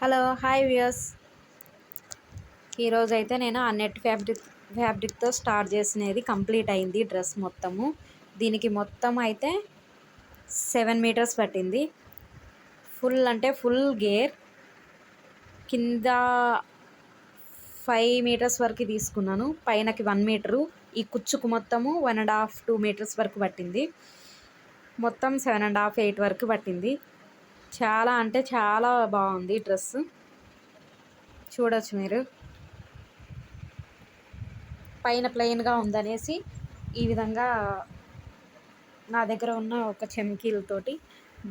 Hello hi viewers. ఈరోజు అయితే నేను ఆ నెట్ ఫ్యాబ్రిక్తో స్టార్ట్ చేసినది కంప్లీట్ అయింది. డ్రెస్ మొత్తము దీనికి మొత్తం అయితే 7 మీటర్స్ పట్టింది. ఫుల్ అంటే ఫుల్ గేర్ కింద 5 మీటర్స్ వరకు తీసుకున్నాను, పైనకి 1 మీటరు, ఈ కుచ్చుకు మొత్తము 1.5 2 మీటర్స్ వరకు పట్టింది. మొత్తం 7.5 8 వరకు పట్టింది. చాలా అంటే చాలా బాగుంది డ్రెస్, చూడొచ్చు మీరు. పైన ప్లెయిన్గా ఉందనేసి ఈ విధంగా నా దగ్గర ఉన్న ఒక చెమ్కీలతోటి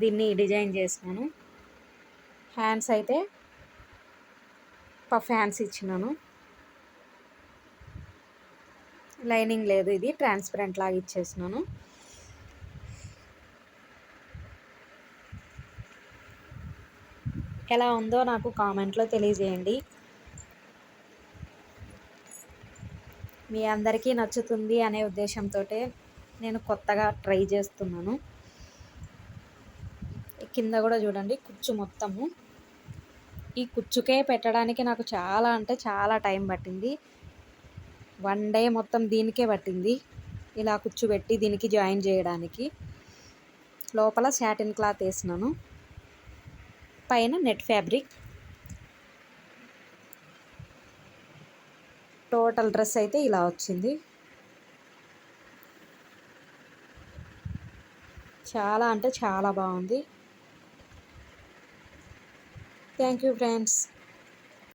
దీన్ని డిజైన్ చేసినాను. హ్యాండ్స్ అయితే పఫ్ హ్యాండ్స్ ఇచ్చినాను. లైనింగ్ లేదు, ఇది ట్రాన్స్పరెంట్ లాగా ఇచ్చేసినాను. ఎలా ఉందో నాకు కామెంట్లో తెలియజేయండి. మీ అందరికీ నచ్చుతుంది అనే ఉద్దేశంతో నేను కొత్తగా ట్రై చేస్తున్నాను. కింద కూడా చూడండి కుచ్చు మొత్తము. ఈ కుచ్చుకే పెట్టడానికి నాకు చాలా అంటే చాలా టైం పట్టింది. 1 డే మొత్తం దీనికే పట్టింది, ఇలా కుచ్చు పెట్టి దీనికి జాయిన్ చేయడానికి. లోపల సాటిన్ క్లాత్ వేసినాను, పైన నెట్ ఫ్యాబ్రిక్. టోటల్ డ్రెస్ అయితే ఇలా వచ్చింది. చాలా అంటే చాలా బాగుంది. Thank you friends.